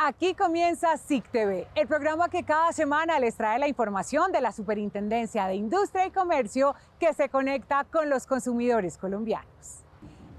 Aquí comienza SIC TV, el programa que cada semana les trae la información de la Superintendencia de Industria y Comercio que se conecta con los consumidores colombianos.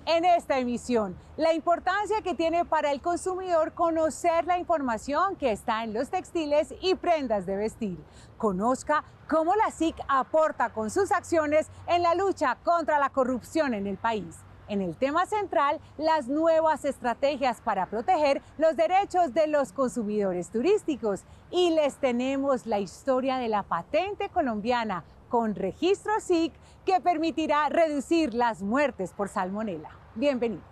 En esta emisión, la importancia que tiene para el consumidor conocer la información que está en los textiles y prendas de vestir. Conozca cómo la SIC aporta con sus acciones en la lucha contra la corrupción en el país. En el tema central, las nuevas estrategias para proteger los derechos de los consumidores turísticos. Y les tenemos la historia de la patente colombiana con registro SIC que permitirá reducir las muertes por salmonela. Bienvenidos.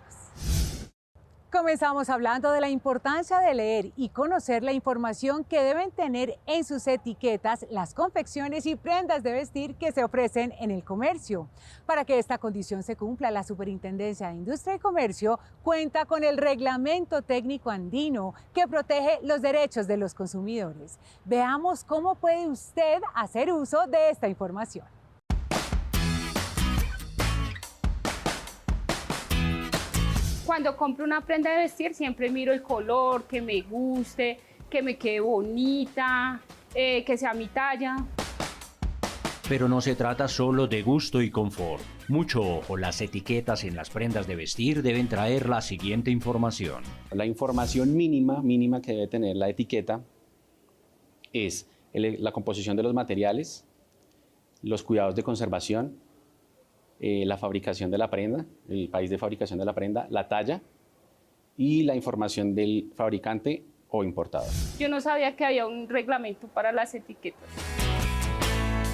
Comenzamos hablando de la importancia de leer y conocer la información que deben tener en sus etiquetas las confecciones y prendas de vestir que se ofrecen en el comercio. Para que esta condición se cumpla, la Superintendencia de Industria y Comercio cuenta con el Reglamento Técnico Andino que protege los derechos de los consumidores. Veamos cómo puede usted hacer uso de esta información. Cuando compro una prenda de vestir siempre miro el color, que me guste, que me quede bonita, que sea mi talla. Pero no se trata solo de gusto y confort. Mucho ojo, las etiquetas en las prendas de vestir deben traer la siguiente información. La información mínima que debe tener la etiqueta es la composición de los materiales, los cuidados de conservación, la fabricación de la prenda, el país de fabricación de la prenda, la talla y la información del fabricante o importador. Yo no sabía que había un reglamento para las etiquetas.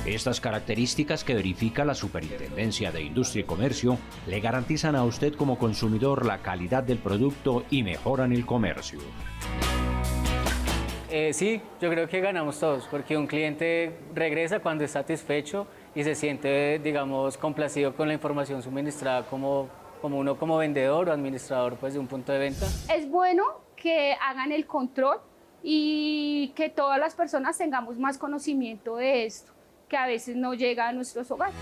Estas características que verifica la Superintendencia de Industria y Comercio le garantizan a usted como consumidor la calidad del producto y mejoran el comercio. Sí, yo creo que ganamos todos, porque un cliente regresa cuando es satisfecho y se siente, digamos, complacido con la información suministrada como uno como vendedor o administrador pues, de un punto de venta. Es bueno que hagan el control y que todas las personas tengamos más conocimiento de esto, que a veces no llega a nuestros hogares.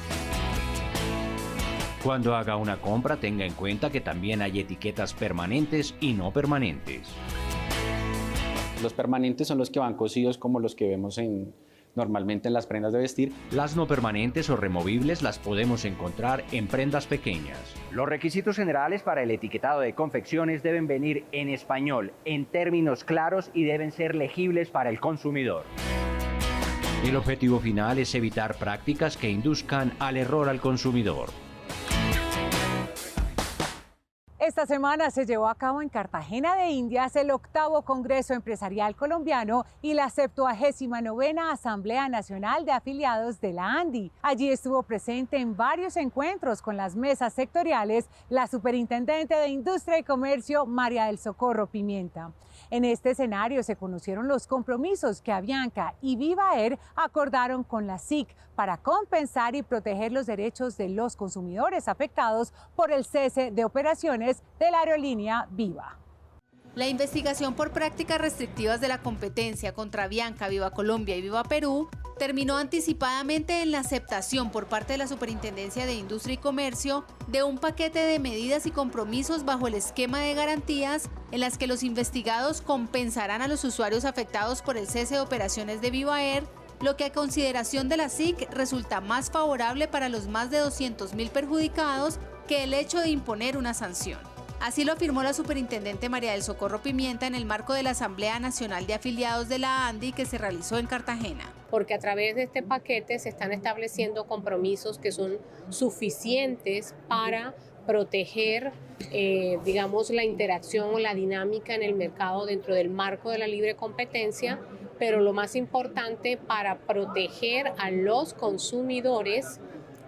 Cuando haga una compra, tenga en cuenta que también hay etiquetas permanentes y no permanentes. Los permanentes son los que van cosidos como los que vemos normalmente en las prendas de vestir. Las no permanentes o removibles las podemos encontrar en prendas pequeñas. Los requisitos generales para el etiquetado de confecciones deben venir en español, en términos claros y deben ser legibles para el consumidor. El objetivo final es evitar prácticas que induzcan al error al consumidor. Esta semana se llevó a cabo en Cartagena de Indias el 8º Congreso Empresarial Colombiano y la 79ª Asamblea Nacional de Afiliados de la ANDI. Allí estuvo presente en varios encuentros con las mesas sectoriales la Superintendente de Industria y Comercio, María del Socorro Pimienta. En este escenario se conocieron los compromisos que Avianca y Viva Air acordaron con la SIC para compensar y proteger los derechos de los consumidores afectados por el cese de operaciones de la aerolínea Viva. La investigación por prácticas restrictivas de la competencia contra Avianca, Viva Colombia y Viva Perú terminó anticipadamente en la aceptación por parte de la Superintendencia de Industria y Comercio de un paquete de medidas y compromisos bajo el esquema de garantías en las que los investigados compensarán a los usuarios afectados por el cese de operaciones de Viva Air, lo que a consideración de la SIC resulta más favorable para los más de 200.000 perjudicados que el hecho de imponer una sanción. Así lo afirmó la superintendente María del Socorro Pimienta en el marco de la Asamblea Nacional de Afiliados de la ANDI que se realizó en Cartagena. Porque a través de este paquete se están estableciendo compromisos que son suficientes para proteger, digamos, la interacción o la dinámica en el mercado dentro del marco de la libre competencia, pero lo más importante para proteger a los consumidores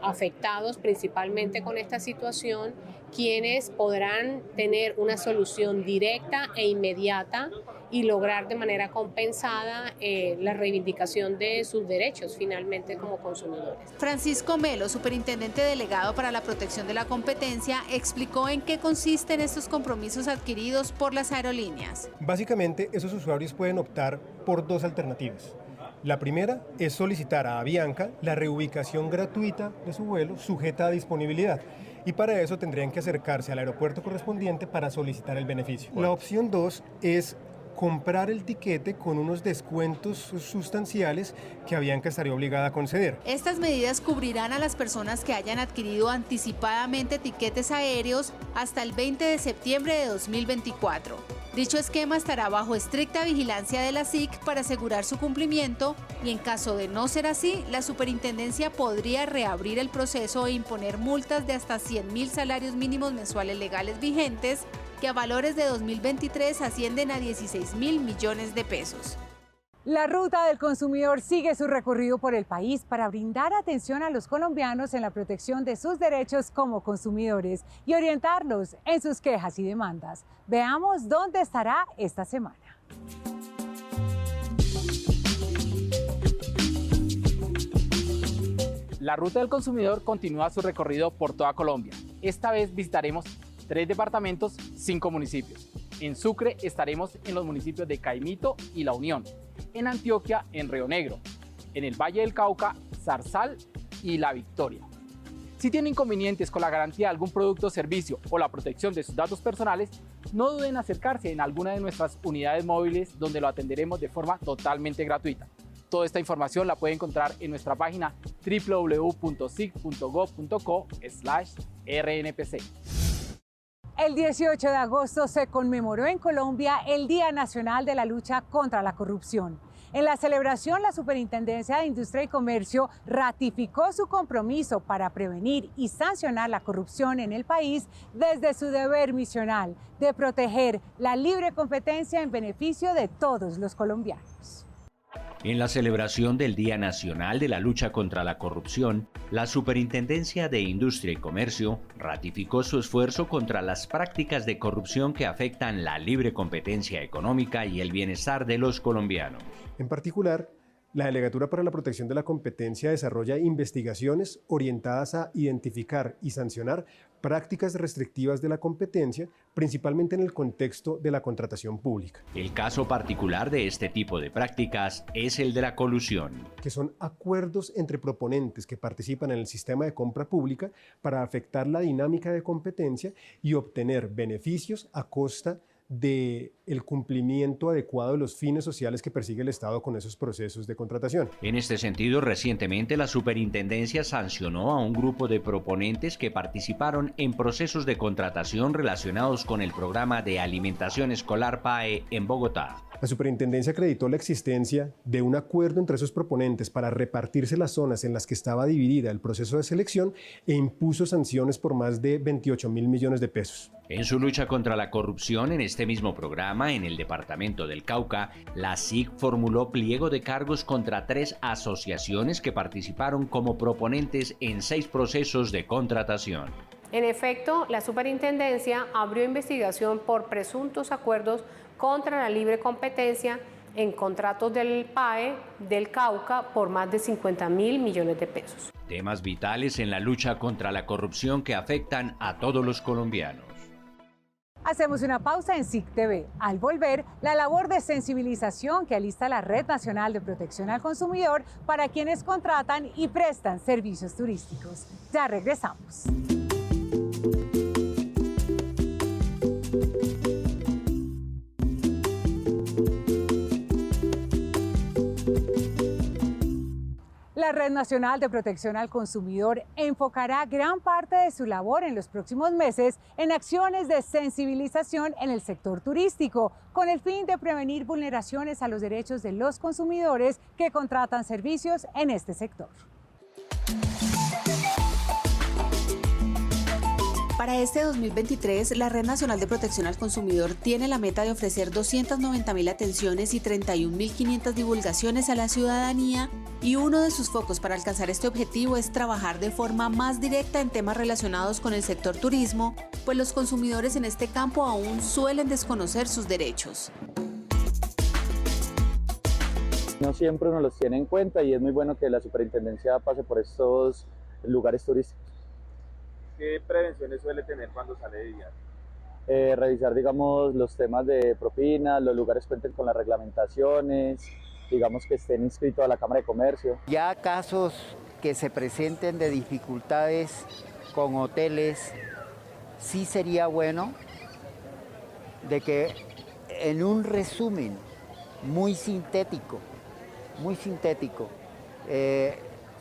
afectados principalmente con esta situación, quienes podrán tener una solución directa e inmediata y lograr de manera compensada la reivindicación de sus derechos finalmente como consumidores. Francisco Melo, superintendente delegado para la protección de la competencia, explicó en qué consisten estos compromisos adquiridos por las aerolíneas. Básicamente, esos usuarios pueden optar por dos alternativas. La primera es solicitar a Avianca la reubicación gratuita de su vuelo sujeta a disponibilidad. Y para eso tendrían que acercarse al aeropuerto correspondiente para solicitar el beneficio. La opción 2 es comprar el tiquete con unos descuentos sustanciales que Avianca estaría obligada a conceder. Estas medidas cubrirán a las personas que hayan adquirido anticipadamente tiquetes aéreos hasta el 20 de septiembre de 2024. Dicho esquema estará bajo estricta vigilancia de la SIC para asegurar su cumplimiento y en caso de no ser así, la superintendencia podría reabrir el proceso e imponer multas de hasta 100.000 salarios mínimos mensuales legales vigentes, que a valores de 2023 ascienden a 16.000 millones de pesos. La ruta del consumidor sigue su recorrido por el país para brindar atención a los colombianos en la protección de sus derechos como consumidores y orientarlos en sus quejas y demandas. Veamos dónde estará esta semana. La ruta del consumidor continúa su recorrido por toda Colombia. Esta vez visitaremos 3 departamentos, 5 municipios. En Sucre estaremos en los municipios de Caimito y La Unión. En Antioquia, en Río Negro. En el Valle del Cauca, Zarzal y La Victoria. Si tiene inconvenientes con la garantía de algún producto o servicio o la protección de sus datos personales, no duden en acercarse en alguna de nuestras unidades móviles donde lo atenderemos de forma totalmente gratuita. Toda esta información la puede encontrar en nuestra página www.sic.gov.co/rnpc. El 18 de agosto se conmemoró en Colombia el Día Nacional de la Lucha contra la Corrupción. En la celebración, la Superintendencia de Industria y Comercio ratificó su compromiso para prevenir y sancionar la corrupción en el país desde su deber misional de proteger la libre competencia en beneficio de todos los colombianos. En la celebración del Día Nacional de la Lucha contra la Corrupción, la Superintendencia de Industria y Comercio ratificó su esfuerzo contra las prácticas de corrupción que afectan la libre competencia económica y el bienestar de los colombianos. En particular, la Delegatura para la Protección de la Competencia desarrolla investigaciones orientadas a identificar y sancionar prácticas restrictivas de la competencia, principalmente en el contexto de la contratación pública. El caso particular de este tipo de prácticas es el de la colusión, que son acuerdos entre proponentes que participan en el sistema de compra pública para afectar la dinámica de competencia y obtener beneficios a costa del cumplimiento adecuado de los fines sociales que persigue el Estado con esos procesos de contratación. En este sentido, recientemente la Superintendencia sancionó a un grupo de proponentes que participaron en procesos de contratación relacionados con el programa de alimentación escolar PAE en Bogotá. La Superintendencia acreditó la existencia de un acuerdo entre esos proponentes para repartirse las zonas en las que estaba dividida el proceso de selección e impuso sanciones por más de 28.000 millones de pesos. En su lucha contra la corrupción en este mismo programa, en el departamento del Cauca, la SIC formuló pliego de cargos contra 3 asociaciones que participaron como proponentes en 6 procesos de contratación. En efecto, la Superintendencia abrió investigación por presuntos acuerdos contra la libre competencia en contratos del PAE del Cauca por más de 50.000 millones de pesos. Temas vitales en la lucha contra la corrupción que afectan a todos los colombianos. Hacemos una pausa en SIC TV. Al volver, la labor de sensibilización que alista la Red Nacional de Protección al Consumidor para quienes contratan y prestan servicios turísticos. Ya regresamos. La Red Nacional de Protección al Consumidor enfocará gran parte de su labor en los próximos meses en acciones de sensibilización en el sector turístico, con el fin de prevenir vulneraciones a los derechos de los consumidores que contratan servicios en este sector. Para este 2023, la Red Nacional de Protección al Consumidor tiene la meta de ofrecer 290.000 atenciones y 31.500 divulgaciones a la ciudadanía, y uno de sus focos para alcanzar este objetivo es trabajar de forma más directa en temas relacionados con el sector turismo, pues los consumidores en este campo aún suelen desconocer sus derechos. No siempre uno los tiene en cuenta y es muy bueno que la superintendencia pase por estos lugares turísticos. ¿Qué prevenciones suele tener cuando sale de viaje? Revisar, digamos, los temas de propinas, los lugares cuenten con las reglamentaciones, digamos que estén inscritos a la Cámara de Comercio. Ya casos que se presenten de dificultades con hoteles, sí sería bueno de que en un resumen muy sintético,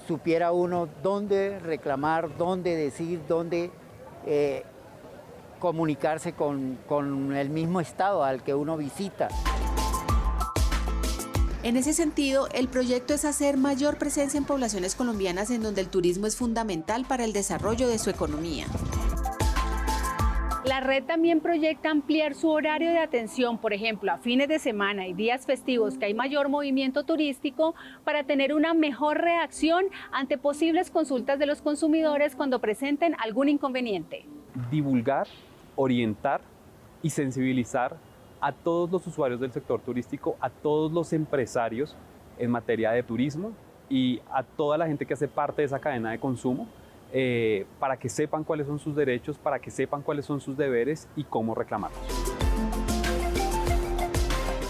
supiera uno dónde reclamar, dónde decir, dónde comunicarse con el mismo estado al que uno visita. En ese sentido, el proyecto es hacer mayor presencia en poblaciones colombianas en donde el turismo es fundamental para el desarrollo de su economía. La red también proyecta ampliar su horario de atención, por ejemplo, a fines de semana y días festivos que hay mayor movimiento turístico, para tener una mejor reacción ante posibles consultas de los consumidores cuando presenten algún inconveniente. Divulgar, orientar y sensibilizar a todos los usuarios del sector turístico, a todos los empresarios en materia de turismo y a toda la gente que hace parte de esa cadena de consumo, para que sepan cuáles son sus derechos, para que sepan cuáles son sus deberes y cómo reclamarlos.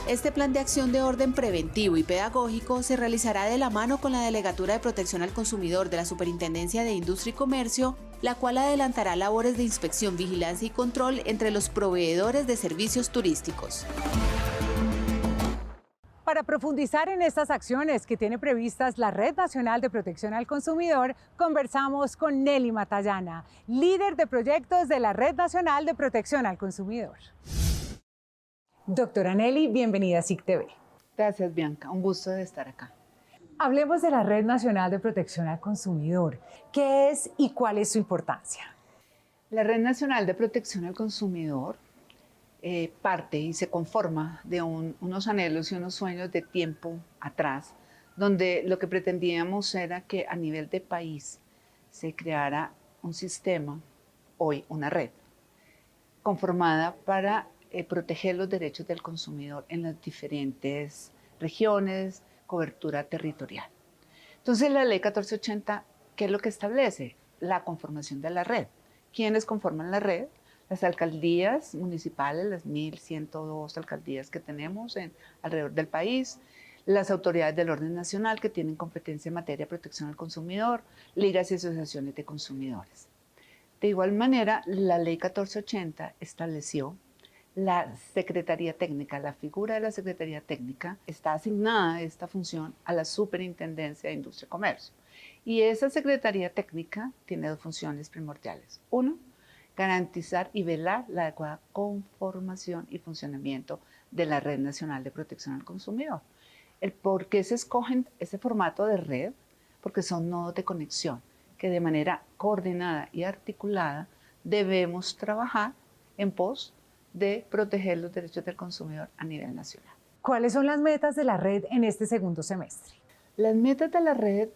Este plan de acción de orden preventivo y pedagógico se realizará de la mano con la Delegatura de Protección al Consumidor de la Superintendencia de Industria y Comercio, la cual adelantará labores de inspección, vigilancia y control entre los proveedores de servicios turísticos. Para profundizar en estas acciones que tiene previstas la Red Nacional de Protección al Consumidor, conversamos con Nelly Matallana, líder de proyectos de la Red Nacional de Protección al Consumidor. Doctora Nelly, bienvenida a SIC TV. Gracias, Bianca. Un gusto de estar acá. Hablemos de la Red Nacional de Protección al Consumidor. ¿Qué es y cuál es su importancia? La Red Nacional de Protección al Consumidor parte y se conforma de unos anhelos y unos sueños de tiempo atrás, donde lo que pretendíamos era que a nivel de país se creara un sistema, hoy una red, conformada para proteger los derechos del consumidor en las diferentes regiones, cobertura territorial. Entonces la ley 1480, ¿qué es lo que establece? La conformación de la red. ¿Quiénes conforman la red? Las alcaldías municipales, las 1.102 alcaldías que tenemos alrededor del país, las autoridades del orden nacional que tienen competencia en materia de protección al consumidor, ligas y asociaciones de consumidores. De igual manera, la ley 1480 estableció la Secretaría Técnica. La figura de la Secretaría Técnica está asignada esta función a la Superintendencia de Industria y Comercio. Y esa Secretaría Técnica tiene dos funciones primordiales. Uno, garantizar y velar la adecuada conformación y funcionamiento de la Red Nacional de Protección al Consumidor. ¿Por qué se escogen ese formato de red? Porque son nodos de conexión que de manera coordinada y articulada debemos trabajar en pos de proteger los derechos del consumidor a nivel nacional. ¿Cuáles son las metas de la red en este segundo semestre? Las metas de la red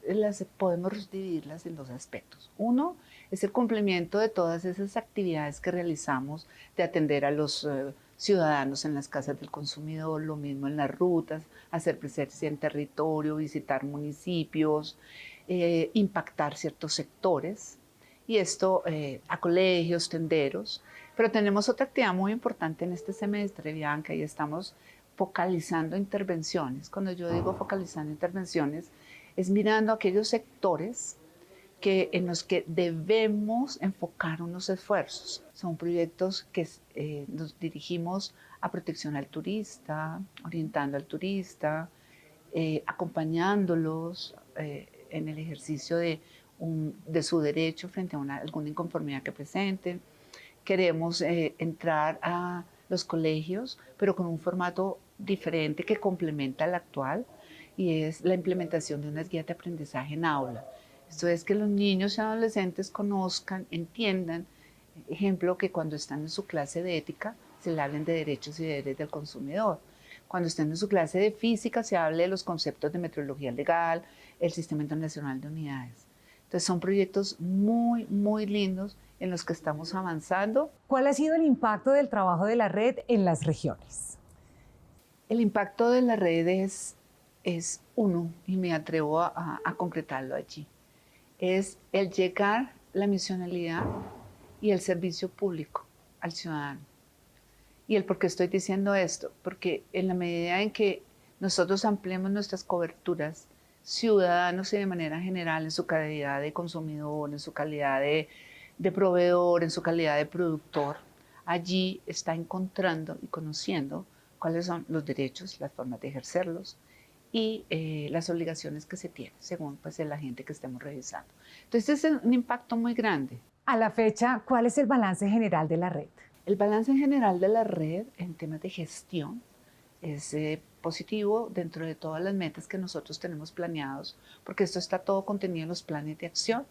podemos dividirlas en dos aspectos. Uno es el cumplimiento de todas esas actividades que realizamos de atender a los ciudadanos en las casas del consumidor, lo mismo en las rutas, hacer presencia en territorio, visitar municipios, impactar ciertos sectores, y esto a colegios, tenderos. Pero tenemos otra actividad muy importante en este semestre, Bianca, y estamos focalizando intervenciones. Cuando yo digo focalizando intervenciones, es mirando aquellos sectores en los que debemos enfocar unos esfuerzos. Son proyectos que nos dirigimos a protección al turista, orientando al turista, acompañándolos en el ejercicio de su derecho frente a alguna inconformidad que presenten. Queremos entrar a los colegios, pero con un formato diferente que complementa al actual, y es la implementación de unas guías de aprendizaje en aula. Esto es que los niños y adolescentes conozcan, entiendan, ejemplo, que cuando están en su clase de ética se le hablen de derechos y deberes del consumidor. Cuando estén en su clase de física se hable de los conceptos de metrología legal, el Sistema Internacional de Unidades. Entonces son proyectos muy, muy lindos en los que estamos avanzando. ¿Cuál ha sido el impacto del trabajo de la red en las regiones? El impacto de la red es uno, y me atrevo a concretarlo allí. Es el llegar la misionalidad y el servicio público al ciudadano. ¿Y el por qué estoy diciendo esto? Porque en la medida en que nosotros ampliemos nuestras coberturas, ciudadanos y de manera general en su calidad de consumidor, en su calidad de proveedor, en su calidad de productor, allí está encontrando y conociendo cuáles son los derechos, las formas de ejercerlos y las obligaciones que se tienen según pues, el agente que estemos revisando. Entonces es un impacto muy grande. A la fecha, ¿cuál es el balance general de la red? El balance en general de la red en temas de gestión es positivo dentro de todas las metas que nosotros tenemos planeados, porque esto está todo contenido en los planes de acción.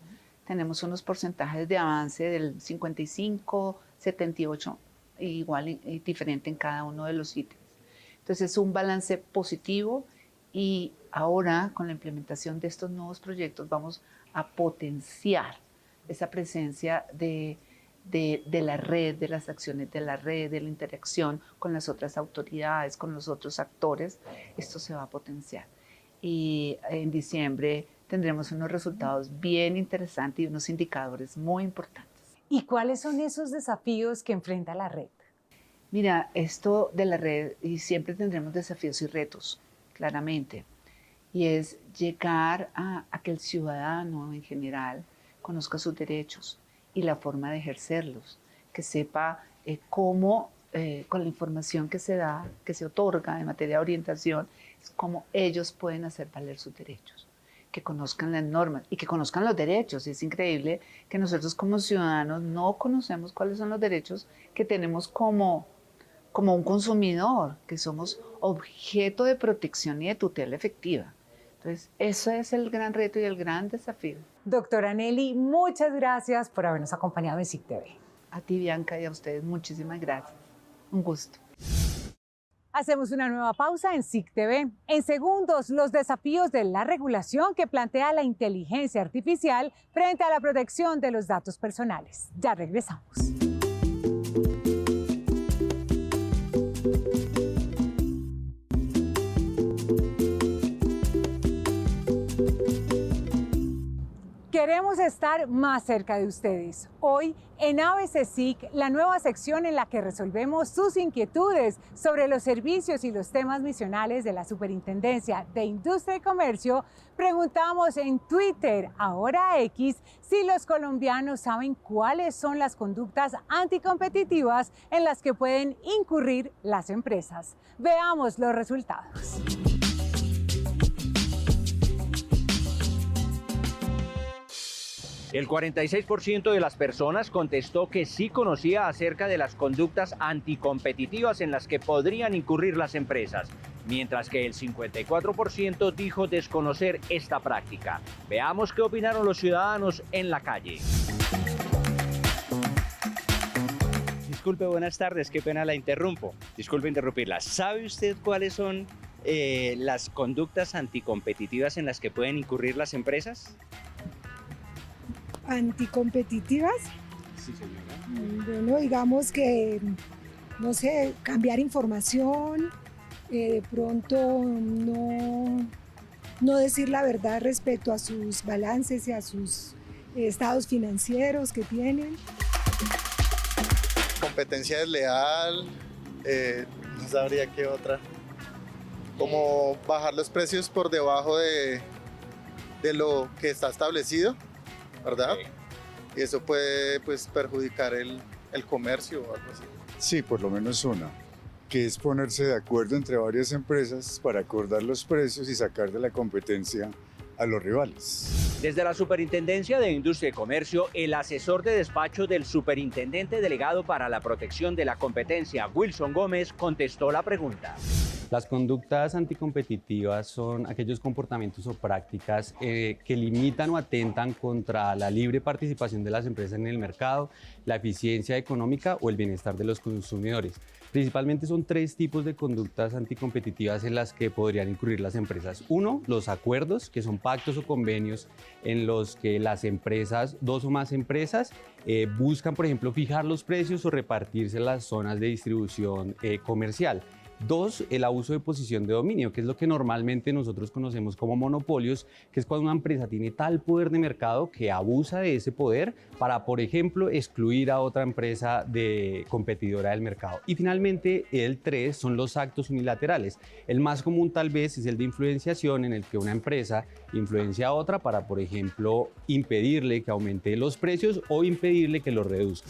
Tenemos unos porcentajes de avance del 55, 78, igual y diferente en cada uno de los ítems. Entonces es un balance positivo y ahora con la implementación de estos nuevos proyectos vamos a potenciar esa presencia de la red, de las acciones de la red, de la interacción con las otras autoridades, con los otros actores. Esto se va a potenciar. Y en diciembre tendremos unos resultados bien interesantes y unos indicadores muy importantes. ¿Y cuáles son esos desafíos que enfrenta la red? Mira, esto de la red, y siempre tendremos desafíos y retos, claramente, y es llegar a que el ciudadano en general conozca sus derechos y la forma de ejercerlos, que sepa cómo, con la información que se da, que se otorga en materia de orientación, es cómo ellos pueden hacer valer sus derechos, que conozcan las normas y que conozcan los derechos. Es increíble que nosotros como ciudadanos no conocemos cuáles son los derechos que tenemos como un consumidor, que somos objeto de protección y de tutela efectiva. Entonces, eso es el gran reto y el gran desafío. Doctora Nelly, muchas gracias por habernos acompañado en SIC TV. A ti, Bianca, y a ustedes, muchísimas gracias. Un gusto. Hacemos una nueva pausa en SIC TV. En segundos, los desafíos de la regulación que plantea la inteligencia artificial frente a la protección de los datos personales. Ya regresamos. Queremos estar más cerca de ustedes. Hoy, en ABC SIC, la nueva sección en la que resolvemos sus inquietudes sobre los servicios y los temas misionales de la Superintendencia de Industria y Comercio, preguntamos en Twitter, ahora X, si los colombianos saben cuáles son las conductas anticompetitivas en las que pueden incurrir las empresas. Veamos los resultados. El 46% de las personas contestó que sí conocía acerca de las conductas anticompetitivas en las que podrían incurrir las empresas, mientras que el 54% dijo desconocer esta práctica. Veamos qué opinaron los ciudadanos en la calle. Disculpe, buenas tardes, qué pena la interrumpo. Disculpe interrumpirla. ¿Sabe usted cuáles son las conductas anticompetitivas en las que pueden incurrir las empresas? ¿Anticompetitivas? Sí, señora. Bueno, digamos que, no sé, cambiar información, de pronto no decir la verdad respecto a sus balances y a sus estados financieros que tienen. Competencia desleal, no sabría qué otra. Como bajar los precios por debajo de lo que está establecido, ¿verdad? Y eso puede pues, perjudicar el comercio o algo así. Sí, por lo menos una, que es ponerse de acuerdo entre varias empresas para acordar los precios y sacar de la competencia a los rivales. Desde la Superintendencia de Industria y Comercio, el asesor de despacho del Superintendente Delegado para la Protección de la Competencia, Wilson Gómez, contestó la pregunta. Las conductas anticompetitivas son aquellos comportamientos o prácticas que limitan o atentan contra la libre participación de las empresas en el mercado, la eficiencia económica o el bienestar de los consumidores. Principalmente son tres tipos de conductas anticompetitivas en las que podrían incurrir las empresas. Uno, los acuerdos, que son pactos o convenios en los que las empresas, dos o más empresas, buscan, por ejemplo, fijar los precios o repartirse las zonas de distribución comercial. Dos, el abuso de posición de dominio, que es lo que normalmente nosotros conocemos como monopolios, que es cuando una empresa tiene tal poder de mercado que abusa de ese poder para, por ejemplo, excluir a otra empresa competidora del mercado. Y finalmente, el 3 son los actos unilaterales. El más común tal vez es el de influenciación, en el que una empresa influencia a otra para, por ejemplo, impedirle que aumente los precios o impedirle que los reduzca.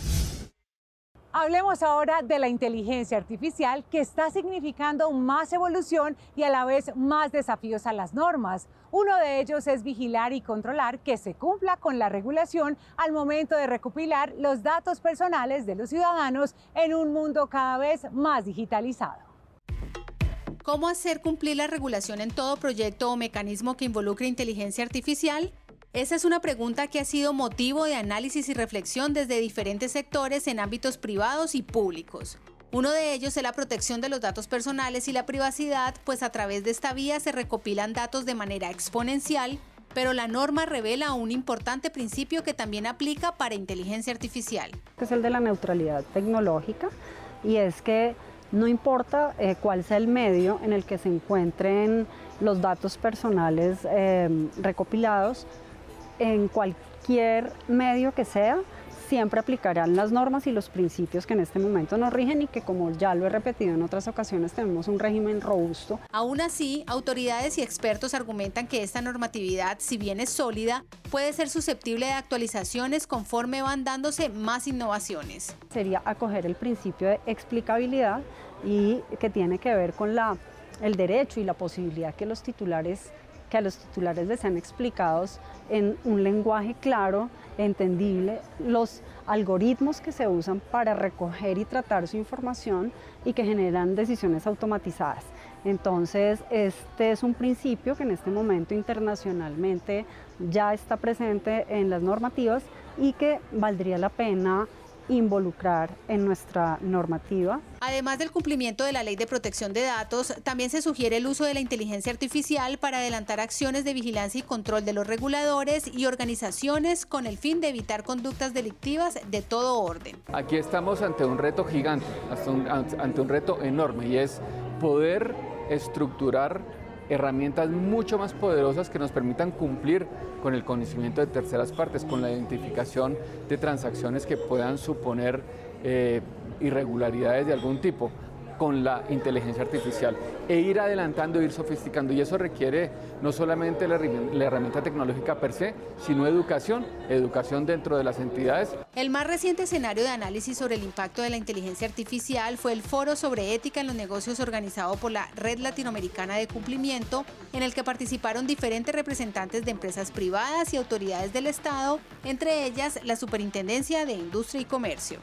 Hablemos ahora de la inteligencia artificial, que está significando más evolución y a la vez más desafíos a las normas. Uno de ellos es vigilar y controlar que se cumpla con la regulación al momento de recopilar los datos personales de los ciudadanos en un mundo cada vez más digitalizado. ¿Cómo hacer cumplir la regulación en todo proyecto o mecanismo que involucre inteligencia artificial? Esa es una pregunta que ha sido motivo de análisis y reflexión desde diferentes sectores en ámbitos privados y públicos. Uno de ellos es la protección de los datos personales y la privacidad, pues a través de esta vía se recopilan datos de manera exponencial, pero la norma revela un importante principio que también aplica para inteligencia artificial. Es el de la neutralidad tecnológica, y es que no importa cuál sea el medio en el que se encuentren los datos personales recopilados, en cualquier medio que sea, siempre aplicarán las normas y los principios que en este momento nos rigen y que, como ya lo he repetido en otras ocasiones, tenemos un régimen robusto. Aún así, autoridades y expertos argumentan que esta normatividad, si bien es sólida, puede ser susceptible de actualizaciones conforme van dándose más innovaciones. Sería acoger el principio de explicabilidad, y que tiene que ver con el derecho y la posibilidad que a los titulares les sean explicados en un lenguaje claro, entendible, los algoritmos que se usan para recoger y tratar su información y que generan decisiones automatizadas. Entonces, este es un principio que en este momento internacionalmente ya está presente en las normativas y que valdría la pena involucrar en nuestra normativa. Además del cumplimiento de la Ley de Protección de Datos, también se sugiere el uso de la inteligencia artificial para adelantar acciones de vigilancia y control de los reguladores y organizaciones con el fin de evitar conductas delictivas de todo orden. Aquí estamos ante un reto gigante, ante un reto enorme, y es poder estructurar herramientas mucho más poderosas que nos permitan cumplir con el conocimiento de terceras partes, con la identificación de transacciones que puedan suponer irregularidades de algún tipo, con la inteligencia artificial, e ir adelantando, ir sofisticando, y eso requiere no solamente la herramienta tecnológica per se, sino educación dentro de las entidades. El más reciente escenario de análisis sobre el impacto de la inteligencia artificial fue el Foro sobre Ética en los Negocios organizado por la Red Latinoamericana de Cumplimiento, en el que participaron diferentes representantes de empresas privadas y autoridades del Estado, entre ellas la Superintendencia de Industria y Comercio.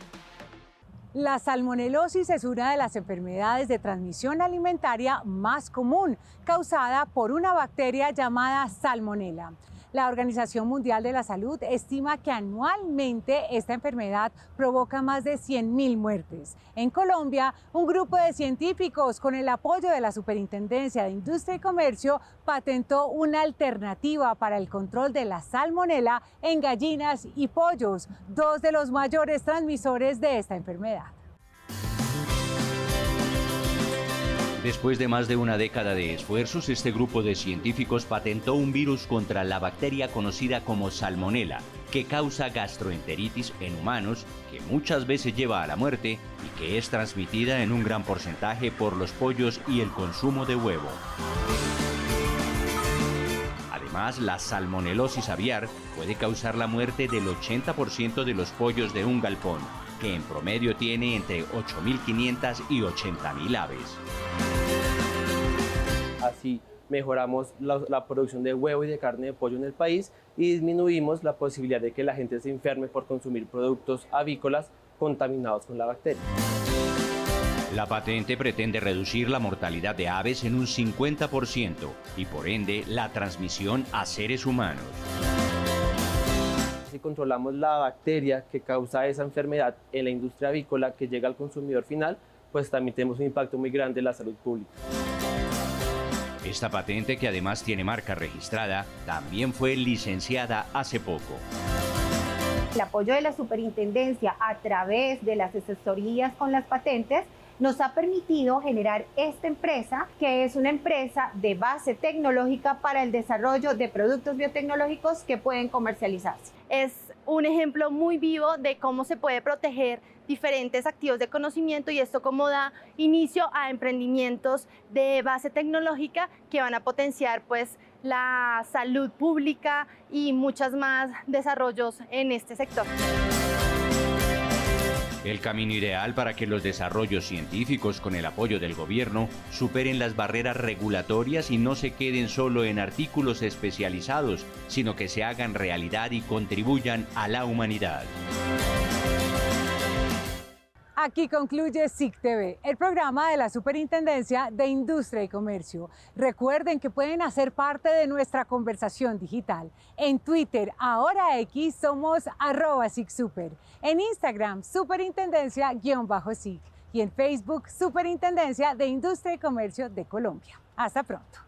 La salmonelosis es una de las enfermedades de transmisión alimentaria más común, causada por una bacteria llamada Salmonella. La Organización Mundial de la Salud estima que anualmente esta enfermedad provoca más de 100.000 muertes. En Colombia, un grupo de científicos con el apoyo de la Superintendencia de Industria y Comercio patentó una alternativa para el control de la salmonela en gallinas y pollos, dos de los mayores transmisores de esta enfermedad. Después de más de una década de esfuerzos, este grupo de científicos patentó un virus contra la bacteria conocida como Salmonella, que causa gastroenteritis en humanos, que muchas veces lleva a la muerte y que es transmitida en un gran porcentaje por los pollos y el consumo de huevo. Además, la salmonelosis aviar puede causar la muerte del 80% de los pollos de un galpón, que en promedio tiene entre 8.500 y 80.000 aves. Así mejoramos la producción de huevo y de carne de pollo en el país y disminuimos la posibilidad de que la gente se enferme por consumir productos avícolas contaminados con la bacteria. La patente pretende reducir la mortalidad de aves en un 50% y por ende la transmisión a seres humanos. Si controlamos la bacteria que causa esa enfermedad en la industria avícola que llega al consumidor final, pues también tenemos un impacto muy grande en la salud pública. Esta patente, que además tiene marca registrada, también fue licenciada hace poco. El apoyo de la Superintendencia a través de las asesorías con las patentes nos ha permitido generar esta empresa, que es una empresa de base tecnológica para el desarrollo de productos biotecnológicos que pueden comercializarse. Es un ejemplo muy vivo de cómo se puede proteger diferentes activos de conocimiento, y esto como da inicio a emprendimientos de base tecnológica que van a potenciar pues la salud pública y muchos más desarrollos en este sector. El camino ideal para que los desarrollos científicos con el apoyo del gobierno superen las barreras regulatorias y no se queden solo en artículos especializados, sino que se hagan realidad y contribuyan a la humanidad. Aquí concluye SIC TV, el programa de la Superintendencia de Industria y Comercio. Recuerden que pueden hacer parte de nuestra conversación digital. En Twitter, ahora X, somos @SICSuper. En Instagram, Superintendencia_SIC. Y en Facebook, Superintendencia de Industria y Comercio de Colombia. Hasta pronto.